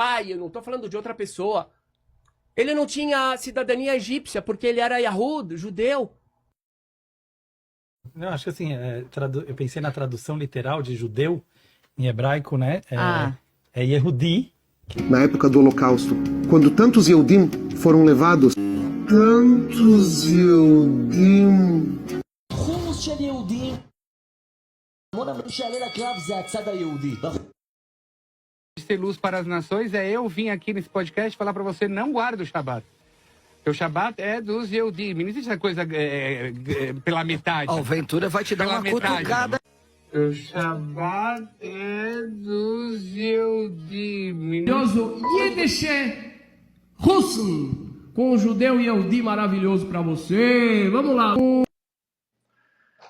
pai, eu não estou falando de outra pessoa. Ele não tinha cidadania egípcia, porque ele era Yahud, judeu. Não, acho que assim, eu pensei na tradução literal de judeu, em hebraico, né? É Yehudi. Na época do Holocausto, quando tantos Yehudim foram levados, tantos Yehudim... חומוס של יהודים. המון המון שעלה לקרב זה הצד היהודי. Ser luz para as nações é eu vim aqui nesse podcast falar para você não guarda o Shabat. Porque o Shabat é dos Yehudim. Não existe essa coisa pela metade. O Ventura vai te dar Pela uma metade. cutucada. O Shabat é dos Yehudim. Maravilhoso Yiddish Husn, com o judeu Yehudi maravilhoso para você. Vamos lá.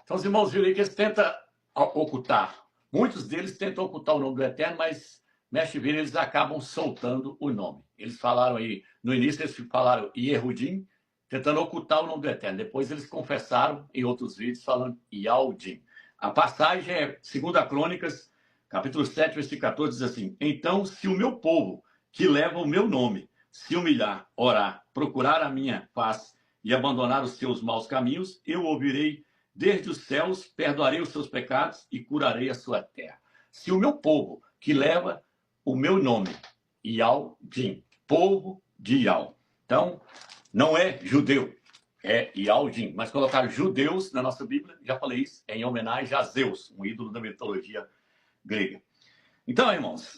Então, os irmãos viram aí que eles tentam ocultar. Muitos deles tentam ocultar o nome do Eterno, mas, mexe vira, eles acabam soltando o nome. Eles falaram aí, no início eles falaram Yehudim, tentando ocultar o nome do Eterno. Depois eles confessaram em outros vídeos falando Yaldim. A passagem é 2 Crônicas, capítulo 7, versículo 14, diz assim: Então, se o meu povo, que leva o meu nome, se humilhar, orar, procurar a minha face e abandonar os seus maus caminhos, eu ouvirei desde os céus, perdoarei os seus pecados e curarei a sua terra. Se o meu povo, que leva o meu nome, Yaldim, povo de Yal. Então, não é judeu, é Yaldim. Mas colocar judeus na nossa Bíblia, já falei isso, é em homenagem a Zeus, um ídolo da mitologia grega. Então, irmãos,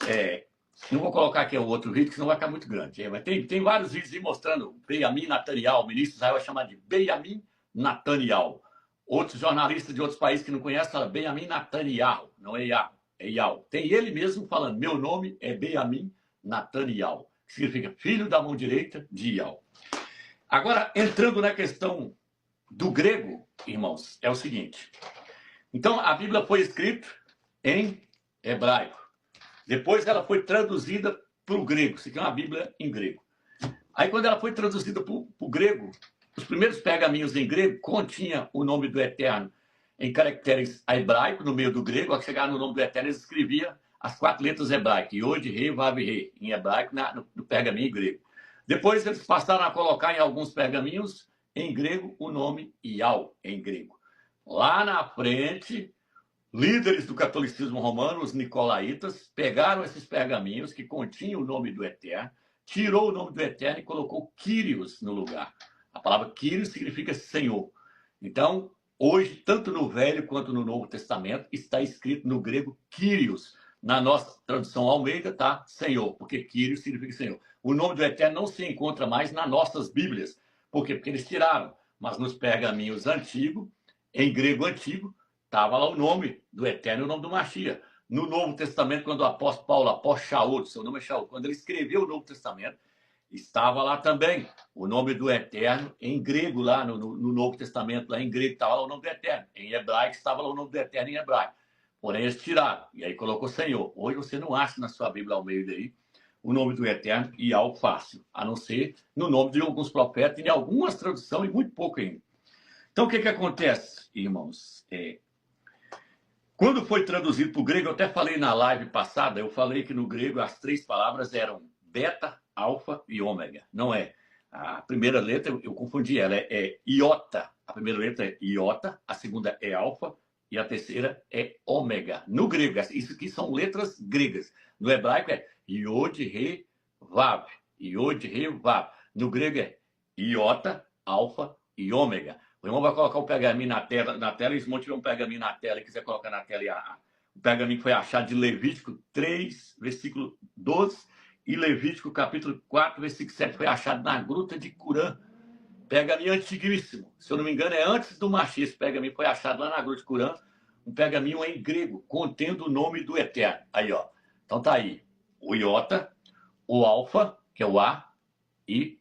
não vou colocar aqui o outro vídeo, que senão vai ficar muito grande. Mas tem vários vídeos aí mostrando Benjamin Netanyahu, o ministro de Israel vai chamar de Benjamin Netanyahu. Outros jornalistas de outros países que não conhecem falam Benjamin Netanyahu, não é Yahoo, é Yahu. Tem ele mesmo falando, meu nome é Benjamin Netanyahu, que significa filho da mão direita de Yahu. Agora, entrando na questão do grego, irmãos, é o seguinte. Então, a Bíblia foi escrita em hebraico. Depois ela foi traduzida para o grego. Isso aqui é uma Bíblia em grego. Aí, quando ela foi traduzida para o grego, os primeiros pergaminhos em grego continham o nome do Eterno em caracteres hebraicos, no meio do grego. Ao chegar no nome do Eterno, eles escreviam as 4 letras hebraicas, Yod, Rei, Vav, Rei, em hebraico, no pergaminho em grego. Depois, eles passaram a colocar em alguns pergaminhos em grego o nome Yal, em grego. Lá na frente, líderes do catolicismo romano, os nicolaítas, pegaram esses pergaminhos que continham o nome do Eterno, tirou o nome do Eterno e colocou Kyrios no lugar. A palavra Kyrios significa Senhor. Então, hoje, tanto no Velho quanto no Novo Testamento, está escrito no grego Kyrios. Na nossa tradução Almeida, tá? Senhor, porque Kyrios significa Senhor. O nome do Eterno não se encontra mais nas nossas Bíblias. Por quê? Porque eles tiraram. Mas nos pergaminhos antigos, em grego antigo, estava lá o nome do Eterno e o nome do Machia. No Novo Testamento, quando o apóstolo Paulo, apóstolo Shaul, seu nome é Shaul, quando ele escreveu o Novo Testamento, estava lá também o nome do Eterno em grego, lá no Novo Testamento, lá em grego estava lá o nome do Eterno. Em hebraico estava lá o nome do Eterno em hebraico. Porém, eles tiraram, e aí colocou Senhor. Hoje você não acha na sua Bíblia ao meio daí o nome do Eterno e algo fácil, a não ser no nome de alguns profetas, e em algumas traduções, e muito pouco ainda. Então, o que acontece, irmãos? Quando foi traduzido para o grego, eu até falei na live passada, eu falei que no grego as 3 palavras eram beta, alfa e ômega. Não é. A primeira letra, eu confundi ela, é iota. A primeira letra é iota, a segunda é alfa e a terceira é ômega. No grego, isso aqui são letras gregas. No hebraico é iod, re, vav. Iod, re, vav. No grego é iota, alfa e ômega. O irmão vai colocar o pergaminho na tela, e se não tiver um pergaminho na tela e quiser colocar na tela, o pergaminho que foi achado de Levítico 3, versículo 12, e Levítico capítulo 4, versículo 7, foi achado na gruta de Curã. Pergaminho antiguíssimo. Se eu não me engano, é antes do Machia. Esse pergaminho foi achado lá na gruta de Curã. Um pergaminho em grego, contendo o nome do Eterno. Aí, ó. Então tá aí. O iota, o alfa, que é o A, e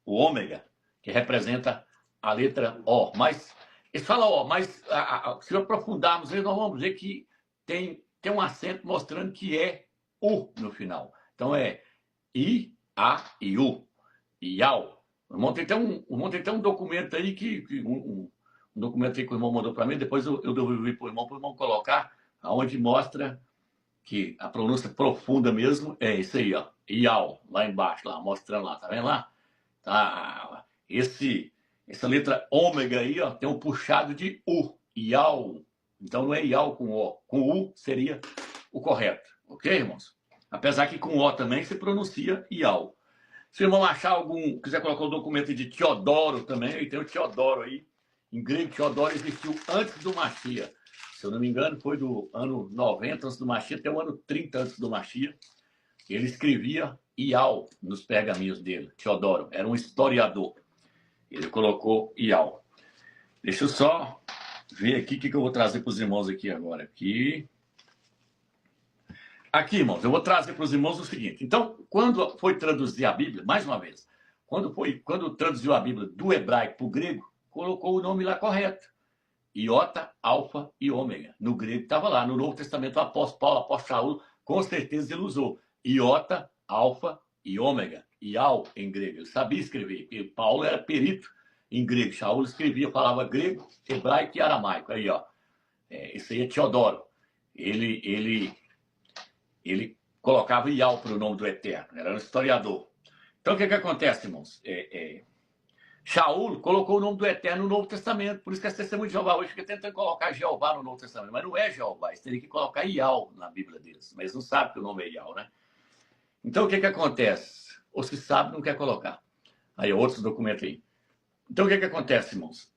o ômega, que representa a letra O. Mas, eles falam O, mas se aprofundarmos, nós vamos ver que tem um acento mostrando que é U no final. Então é I, A e U. Iau. O irmão tem até um documento aí um documento aí que o irmão mandou para mim, depois eu devolvi para o irmão colocar, onde mostra que a pronúncia profunda mesmo é isso aí, ó. Iau, lá embaixo, lá, mostrando lá, tá vendo lá? Tá. Essa letra ômega aí, ó, tem um puxado de U. Iau. Então não é Iau com O. Com U seria o correto. Ok, irmãos? Apesar que com O também se pronuncia Iau. Se o irmão achar quiser colocar o documento de Teodoro também, aí tem o Teodoro aí. Em grego, Teodoro existiu antes do Mashiach. Se eu não me engano, foi do ano 90 antes do Mashiach até o ano 30 antes do Mashiach. Ele escrevia Iau nos pergaminhos dele. Teodoro era um historiador. Ele colocou Iau. Deixa eu só ver aqui o que eu vou trazer para os irmãos aqui agora. Aqui, irmãos, eu vou trazer para os irmãos o seguinte. Então, quando foi traduzir a Bíblia, mais uma vez, quando traduziu a Bíblia do hebraico para o grego, colocou o nome lá correto. Iota, alfa e ômega. No grego estava lá. No Novo Testamento, o apóstolo Paulo, o apóstolo Shaul, com certeza ele usou Iota, alfa e ômega. Iau em grego. Ele sabia escrever. Porque Paulo era perito em grego. Shaul escrevia, falava grego, hebraico e aramaico. Aí, ó. Esse aí é Teodoro. Ele colocava Iau para o nome do Eterno. Era um historiador. Então, o que acontece, irmãos? Shaul colocou o nome do Eterno no Novo Testamento. Por isso que as testemunhas de Jeová hoje ficam tentando colocar Jeová no Novo Testamento. Mas não é Jeová. Eles teriam que colocar Iau na Bíblia deles. Mas eles não sabem que o nome é Iau, né? Então, o que acontece? Ou se sabe, não quer colocar. Aí, outros documentos aí. Então, o que acontece, irmãos?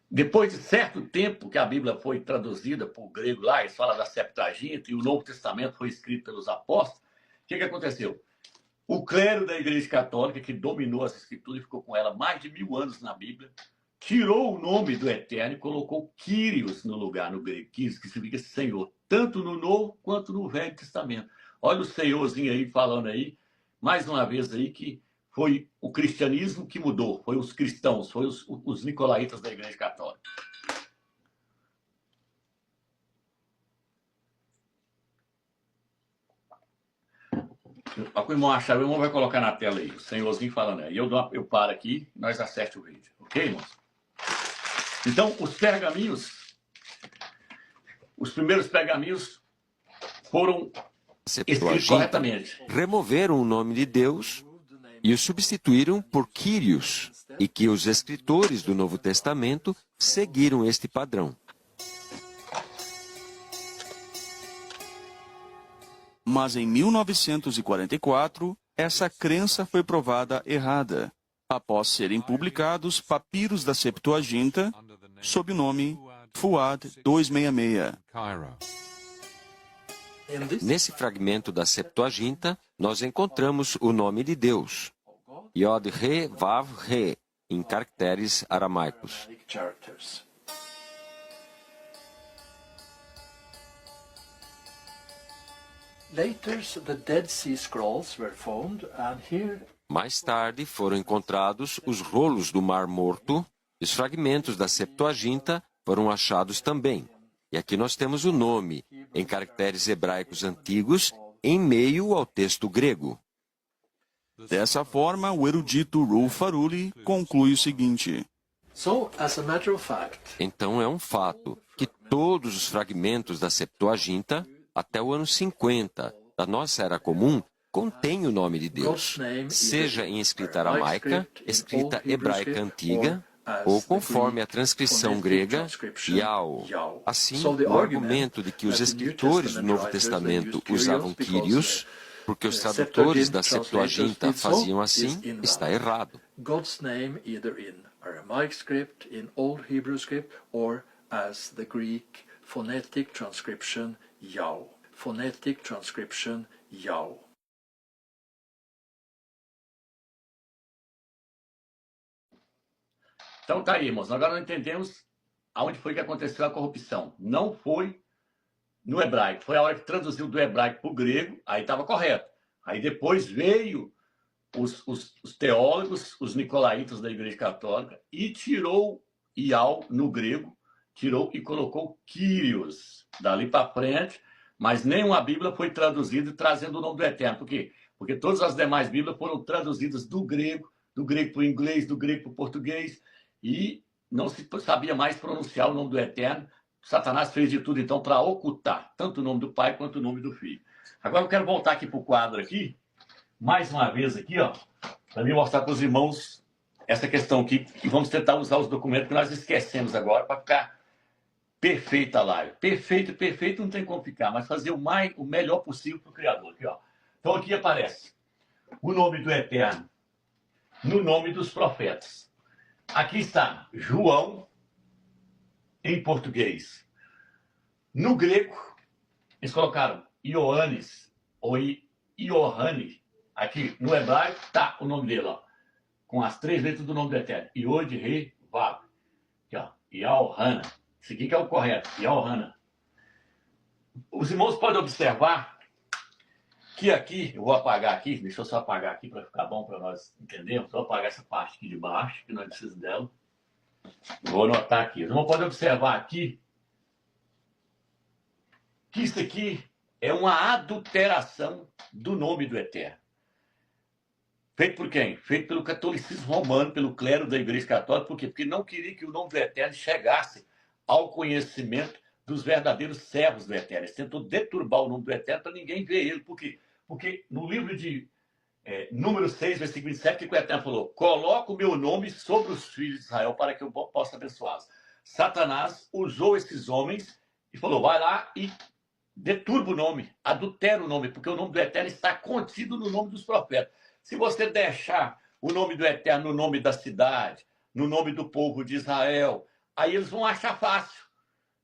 Depois de certo tempo que a Bíblia foi traduzida para o grego lá, eles falam da Septuaginta, e o Novo Testamento foi escrito pelos apóstolos, o que aconteceu? O clero da Igreja Católica, que dominou essa escritura e ficou com ela mais de 1000 anos na Bíblia, tirou o nome do Eterno e colocou Kyrios no lugar, no grego. Kyrios, que significa Senhor, tanto no Novo quanto no Velho Testamento. Olha o Senhorzinho aí falando aí, mais uma vez aí, que foi o cristianismo que mudou, foi os cristãos, foi os nicolaítas da Igreja Católica. O irmão achar, o irmão vai colocar na tela aí, o senhorzinho falando aí. Eu paro aqui, nós acerte o vídeo. Ok, irmãos? Então, os primeiros pergaminhos foram escritos corretamente. Removeram o nome de Deus e o substituíram por Kyrios, e que os escritores do Novo Testamento seguiram este padrão. Mas em 1944, essa crença foi provada errada, após serem publicados papiros da Septuaginta sob o nome Fuad 266. Nesse fragmento da Septuaginta, nós encontramos o nome de Deus, Yod-He-Vav-He, em caracteres aramaicos. Mais tarde foram encontrados os rolos do Mar Morto, e os fragmentos da Septuaginta foram achados também. E aqui nós temos o nome, em caracteres hebraicos antigos, em meio ao texto grego. Dessa forma, o erudito Rul Faruli conclui o seguinte: Então é um fato que todos os fragmentos da Septuaginta, até o ano 50 da nossa Era Comum, contêm o nome de Deus, seja em escrita aramaica, escrita hebraica antiga, ou conforme a transcrição grega, Iau. Assim, o argumento de que os escritores do Novo Testamento usavam Kyrios, porque os tradutores da Septuaginta faziam assim, está errado. God's name either in Aramaic script, in Old Hebrew script, or as the Greek phonetic transcription Yau. Phonetic transcription Yau. Então tá aí, irmãos. Agora nós entendemos aonde foi que aconteceu a corrupção. Não foi no hebraico. Foi a hora que traduziu do hebraico para o grego, aí estava correto. Aí depois veio os teólogos, os nicolaítas da Igreja Católica, e tirou Iau no grego, tirou e colocou Kyrios. Dali para frente, mas nenhuma Bíblia foi traduzida trazendo o nome do Eterno. Por quê? Porque todas as demais Bíblias foram traduzidas do grego para o inglês, do grego para o português, e não se sabia mais pronunciar o nome do Eterno, Satanás fez de tudo, então, para ocultar tanto o nome do Pai quanto o nome do Filho. Agora eu quero voltar aqui para o quadro aqui, mais uma vez aqui, ó, para me mostrar para os irmãos essa questão aqui, e vamos tentar usar os documentos que nós esquecemos agora para ficar perfeita a live. Perfeito não tem como ficar, mas fazer o melhor possível para o Criador. Aqui, ó. Então aqui aparece o nome do Eterno no nome dos profetas. Aqui está João, em português. No grego, eles colocaram Ioannes, ou Iohane. Aqui, no hebraico, está o nome dele, ó, com as 3 letras do nome do Eterno. Iod, Re, Vav. Aqui, ó, Yaohana. Esse aqui que é o correto, Yaohana. Os irmãos podem observar que aqui, eu vou apagar aqui, deixa eu só apagar aqui para ficar bom para nós entendermos. Vou apagar essa parte aqui de baixo, que nós precisamos dela. Vou anotar aqui. Os irmãos podem observar aqui que isso aqui é uma adulteração do nome do Eterno. Feito por quem? Feito pelo catolicismo romano, pelo clero da Igreja Católica. Por quê? Porque não queria que o nome do Eterno chegasse ao conhecimento dos verdadeiros servos do Eterno. Eles tentou deturbar o nome do Eterno para ninguém ver ele. Por quê? Porque no livro de número 6, versículo 27, que o Eterno falou: coloca o meu nome sobre os filhos de Israel para que eu possa abençoá-los. Satanás usou esses homens e falou: vai lá e deturba o nome, adultera o nome, porque o nome do Eterno está contido no nome dos profetas. Se você deixar o nome do Eterno no nome da cidade, no nome do povo de Israel, aí eles vão achar fácil.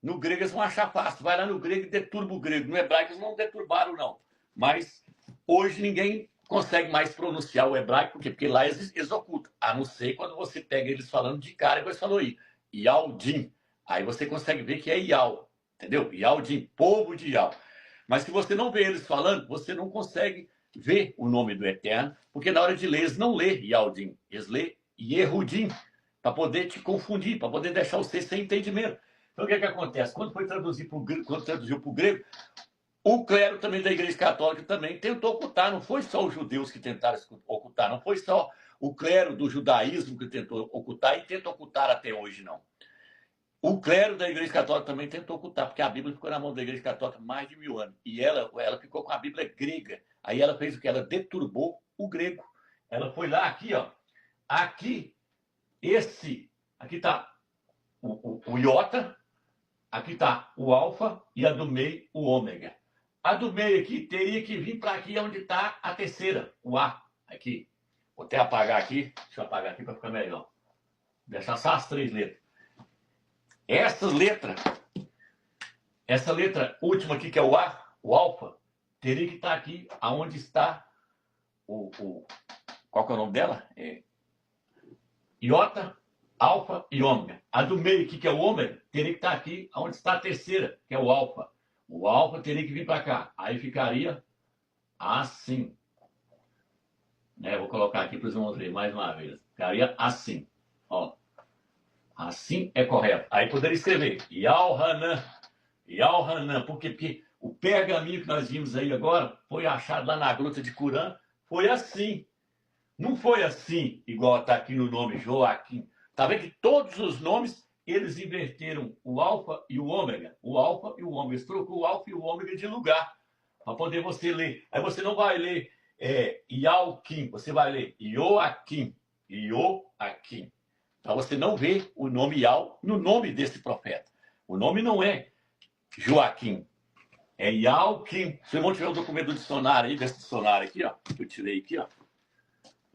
No grego eles vão achar fácil. Vai lá no grego e deturba o grego. No hebraico eles não deturbaram, não. Mas hoje ninguém consegue mais pronunciar o hebraico, por quê? Porque lá eles ocultam. A não ser quando você pega eles falando de cara, igual eles falou aí. Yaldim. Aí você consegue ver que é Yal. Entendeu? Yaldim, povo de Yal. Mas se você não vê eles falando, você não consegue ver o nome do Eterno, porque na hora de ler, eles não lê Yaldim, eles lê Yehudim, para poder te confundir, para poder deixar você sem entendimento. Então o que acontece? Quando foi traduzir para o grego, quando traduziu para o grego, o clero também da Igreja Católica também tentou ocultar, não foi só os judeus que tentaram ocultar, não foi só o clero do judaísmo que tentou ocultar e tenta ocultar até hoje, não. O clero da Igreja Católica também tentou ocultar, porque a Bíblia ficou na mão da Igreja Católica mais de 1000 anos. E ela ficou com a Bíblia grega. Aí ela fez o que? Ela deturbou o grego. Ela foi lá, aqui, ó. Aqui está o iota, aqui está o alfa e a do meio, o ômega. A do meio aqui teria que vir para aqui onde está a terceira, o A. Aqui. Vou até apagar aqui. Deixa eu apagar aqui para ficar melhor. Deixar só as 3 letras. Essa letra última aqui, que é o A, o alfa, teria que estar aqui aonde está qual que é o nome dela? Iota, alfa e ômega. A do meio aqui, que é o ômega, teria que estar aqui aonde está a terceira, que é o alfa. O alfa teria que vir para cá. Aí ficaria assim. Vou colocar aqui para os irmãos verem mais uma vez. Ficaria assim. Ó. Assim é correto. Aí poderia escrever Yalhanan. Por quê? Porque o pergaminho que nós vimos aí agora foi achado lá na gruta de Curã. Foi assim. Não foi assim, igual está aqui no nome Joaquim. Está vendo que todos os nomes, eles inverteram o alfa e o ômega. O alfa e o ômega. Eles trocou o alfa e o ômega de lugar. Para poder você ler. Aí você não vai ler Yalquim. Você vai ler Joaquim. Joaquim. Para você não ver o nome Yal no nome desse profeta. O nome não é Joaquim. É Yalquim. Se o irmão tiver o documento do dicionário aí, desse dicionário aqui, ó, que eu tirei aqui, ó.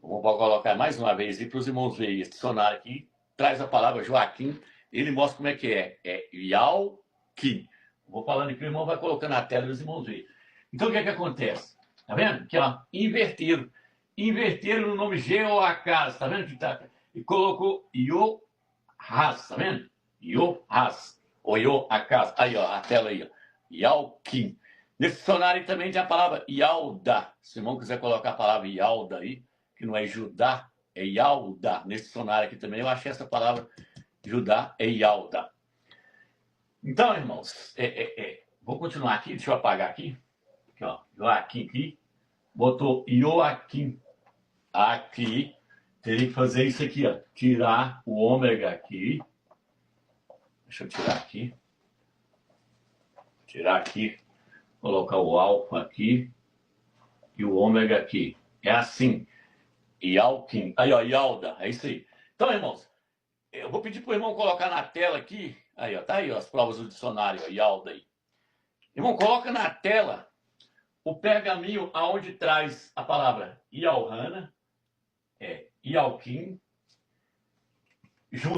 Vou colocar mais uma vez aí para os irmãos verem. Esse dicionário aqui traz a palavra Joaquim. Ele mostra como é que é. É Yalquim. Vou falando aqui, o irmão vai colocando na tela e os irmãos verem. Então o que é que acontece? Tá vendo? Aqui, ó, inverteram. Inverteram no nome Jeoacás. Tá vendo que tá? E colocou Iohaz, tá vendo? Iohaz. Ou Ioacás. Aí, ó, a tela aí, ó. Yalquim. Nesse dicionário também tem a palavra Yalda. Se o irmão quiser colocar a palavra Yalda aí, que não é Judá, é Yalda. Nesse dicionário aqui também eu achei essa palavra Judá, é Yalda. Então, irmãos, vou continuar aqui, deixa eu apagar aqui. Aqui, ó, Joaquim aqui. Botou Joaquim aqui. Teria que fazer isso aqui, ó. Tirar o ômega aqui. Deixa eu tirar aqui. Tirar aqui, colocar o alfa aqui e o ômega aqui. É assim. Yalkin. Aí, ó, Yalda. É isso aí. Então, irmãos, eu vou pedir pro irmão colocar na tela aqui. Aí, ó, tá aí, ó, as provas do dicionário, ó, Yalda aí. Irmão, coloca na tela o pergaminho aonde traz a palavra Yalhana, Yalkin,